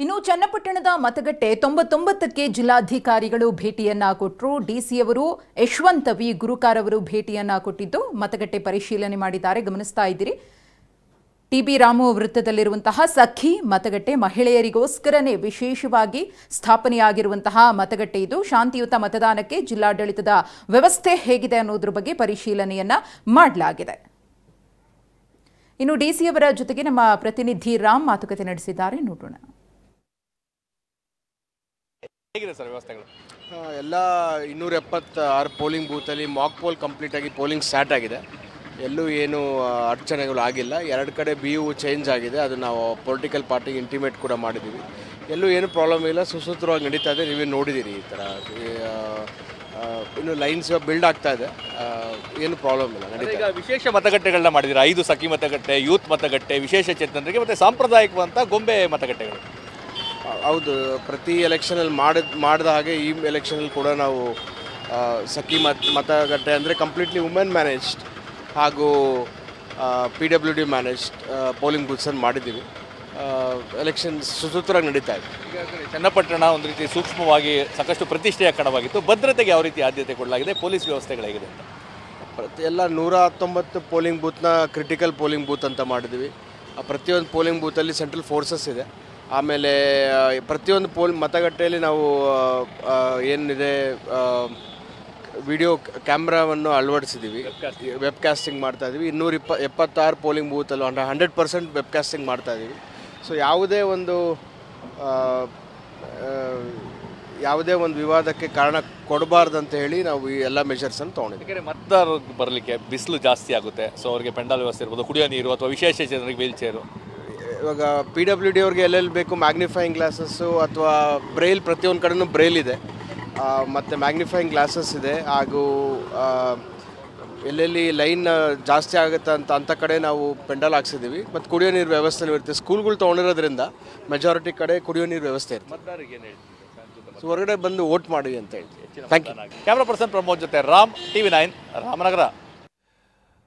ಇನ್ನು ಚನ್ನಪಟ್ಟಣದ ಮತಗಟ್ಟೆ 99ಕ್ಕೆ ಜಿಲ್ಲಾಧಿಕಾರಿಗಳು ಭೇಟಿಯನ್ನ ಕೊಟ್ಟರು. ಡಿಸಿಯವರು ಯಶವಂತ್ ವಿ ಗುರುಕಾರ್ ಅವರು ಭೇಟಿಯನ್ನ ಕೊಟ್ಟಿದ್ದು ಮತಗಟ್ಟೆ ಪರಿಶೀಲನೆ ಮಾಡಿದ್ದಾರೆ. ಗಮನಿಸ್ತಾ ಇದ್ದೀರಿ, ಟಿಬಿ ರಾಮು ವೃತ್ತದಲ್ಲಿರುವಂತಹ ಸಖಿ ಮತಗಟ್ಟೆ ಮಹಿಳೆಯರಿಗೋಸ್ಕರನೇ ವಿಶೇಷವಾಗಿ ಸ್ಥಾಪನೆಯಾಗಿರುವಂತಹ ಮತಗಟ್ಟೆ ಇದು. ಶಾಂತಿಯುತ ಮತದಾನಕ್ಕೆ ಜಿಲ್ಲಾಡಳಿತದ ವ್ಯವಸ್ಥೆ ಹೇಗಿದೆ ಅನ್ನೋದ್ರ ಬಗ್ಗೆ ಪರಿಶೀಲನೆಯನ್ನ ಮಾಡಲಾಗಿದೆ. ಇನ್ನು ಡಿಸಿಯವರ ಜೊತೆಗೆ ನಮ್ಮ ಪ್ರತಿನಿಧಿ ರಾಮ್ ಮಾತುಕತೆ ನಡೆಸಿದ್ದಾರೆ, ನೋಡೋಣ. ಎಲ್ಲ 276 ಪೋಲಿಂಗ್ ಬೂತಲ್ಲಿ ಮಾಕ್ ಪೋಲ್ ಕಂಪ್ಲೀಟ್ ಆಗಿ ಪೋಲಿಂಗ್ ಸ್ಟಾರ್ಟ್ ಆಗಿದೆ. ಎಲ್ಲೂ ಏನು ಅಡಚಣೆಗಳು ಆಗಿಲ್ಲ. 2 ಕಡೆ BU ಚೇಂಜ್ ಆಗಿದೆ. ಅದು ನಾವು ಪೊಲಿಟಿಕಲ್ ಪಾರ್ಟಿಗೆ ಇಂಟಿಮೇಟ್ ಕೂಡ ಮಾಡಿದ್ದೀವಿ. ಎಲ್ಲೂ ಏನು ಪ್ರಾಬ್ಲಮ್ ಇಲ್ಲ, ಸುಸೂತ್ರವಾಗಿ ನಡೀತಾ ಇದೆ. ನೀವೇ ನೋಡಿದ್ದೀರಿ, ಈ ಥರ ಇನ್ನು ಲೈನ್ಸ್ ಬಿಲ್ಡ್ ಆಗ್ತಾ ಇದೆ, ಏನು ಪ್ರಾಬ್ಲಮ್ ಇಲ್ಲ. ಈಗ ವಿಶೇಷ ಮತಗಟ್ಟೆಗಳನ್ನ ಮಾಡಿದ್ದೀರಾ, 5 ಸಖಿ ಮತಗಟ್ಟೆ, ಯೂತ್ ಮತಗಟ್ಟೆ, ವಿಶೇಷ ಚೇತನರಿಗೆ ಮತ್ತು ಸಾಂಪ್ರದಾಯಿಕವಂತ ಗೊಂಬೆ ಮತಗಟ್ಟೆಗಳು. ಹೌದು, ಪ್ರತಿ ಎಲೆಕ್ಷನಲ್ಲಿ ಮಾಡಿದ ಹಾಗೆ ಈ ಎಲೆಕ್ಷನಲ್ಲಿ ಕೂಡ ನಾವು ಸಖಿ ಮತಗಟ್ಟೆ ಅಂದರೆ ಕಂಪ್ಲೀಟ್ಲಿ ವುಮೆನ್ ಮ್ಯಾನೇಜ್ಡ್ ಹಾಗೂ PWD ಮ್ಯಾನೇಜ್ಡ್ ಪೋಲಿಂಗ್ ಬೂತ್ಸನ್ನು ಮಾಡಿದ್ದೀವಿ. ಎಲೆಕ್ಷನ್ ಸುಸೂತ್ರವಾಗಿ ನಡೀತಾ ಇದೆ. ಈಗ ಚನ್ನಪಟ್ಟಣ ಒಂದು ರೀತಿ ಸೂಕ್ಷ್ಮವಾಗಿ ಸಾಕಷ್ಟು ಪ್ರತಿಷ್ಠೆಯ ಕಣವಾಗಿತ್ತು. ಭದ್ರತೆಗೆ ಯಾವ ರೀತಿ ಆದ್ಯತೆ ಕೊಡಲಾಗಿದೆ, ಪೊಲೀಸ್ ವ್ಯವಸ್ಥೆಗಳಾಗಿದೆ ಅಂತ? ಎಲ್ಲ 119 ಪೋಲಿಂಗ್ ಬೂತ್ನ ಕ್ರಿಟಿಕಲ್ ಪೋಲಿಂಗ್ ಬೂತ್ ಅಂತ ಮಾಡಿದ್ದೀವಿ. ಪ್ರತಿಯೊಂದು ಪೋಲಿಂಗ್ ಬೂತಲ್ಲಿ ಸೆಂಟ್ರಲ್ ಫೋರ್ಸಸ್ ಇದೆ. ಆಮೇಲೆ ಪ್ರತಿಯೊಂದು ಮತಗಟ್ಟೆಯಲ್ಲಿ ನಾವು ಏನಿದೆ ವಿಡಿಯೋ ಕ್ಯಾಮ್ರಾವನ್ನು ಅಳವಡಿಸಿದ್ದೀವಿ, ವೆಬ್ಕಾಸ್ಟಿಂಗ್ ಮಾಡ್ತಾಯಿದ್ದೀವಿ. 276 ಪೋಲಿಂಗ್ ಬೂತಲ್ಲೂ 100% ವೆಬ್ಕಾಸ್ಟಿಂಗ್ ಮಾಡ್ತಾಯಿದ್ದೀವಿ. ಸೊ ಯಾವುದೇ ಒಂದು ವಿವಾದಕ್ಕೆ ಕಾರಣ ಕೊಡಬಾರ್ದಂತ ಹೇಳಿ ನಾವು ಈ ಎಲ್ಲ ಮೆಷರ್ಸನ್ನು ತೊಗೊಂಡಿದ್ದೀವಿ. ಮತದಾರರು ಬರಲಿಕ್ಕೆ ಬಿಸಿಲು ಜಾಸ್ತಿ ಆಗುತ್ತೆ, ಸೊ ಅವರಿಗೆ ಪೆಂಡಾಲ್ ವ್ಯವಸ್ಥೆ ಇರ್ಬೋದು, ಕುಡಿಯೋ ನೀರು ಅಥವಾ ವಿಶೇಷ ಜನರಿಗೆ ವೀಲ್ ಚೇರು. ಇವಾಗ PWD ಅವ್ರಿಗೆ ಎಲ್ಲೆಲ್ಲಿ ಬೇಕು ಮ್ಯಾಗ್ನಿಫೈಯಿಂಗ್ ಗ್ಲಾಸಸ್ಸು ಅಥವಾ ಬ್ರೈಲ್, ಪ್ರತಿಯೊಂದು ಕಡೆನೂ ಬ್ರೈಲ್ ಇದೆ ಮತ್ತು ಮ್ಯಾಗ್ನಿಫೈಯಿಂಗ್ ಗ್ಲಾಸಸ್ ಇದೆ. ಹಾಗೂ ಎಲ್ಲೆಲ್ಲಿ ಲೈನ್ ಜಾಸ್ತಿ ಆಗುತ್ತೆ ಅಂಥ ಕಡೆ ನಾವು ಪೆಂಡಲ್ ಹಾಕ್ಸಿದ್ದೀವಿ. ಮತ್ತು ಕುಡಿಯೋ ನೀರು ವ್ಯವಸ್ಥೆ ಇರುತ್ತೆ. ಸ್ಕೂಲ್ಗಳು ತೊಗೊಂಡಿರೋದ್ರಿಂದ ಮೆಜಾರಿಟಿ ಕಡೆ ಕುಡಿಯೋ ನೀರು ವ್ಯವಸ್ಥೆ ಇರುತ್ತೆ. ಮತದಾರರಿಗೆ ಏನು ಹೇಳ್ತೀವಿ? ಸೊ ಹೊರಗಡೆ ಬಂದು ವೋಟ್ ಮಾಡಿ ಅಂತ ಹೇಳ್ತೀವಿ. Thank you. Camera person Pramod ಜೊತೆ ರಾಮ್, TV9 ರಾಮನಗರ.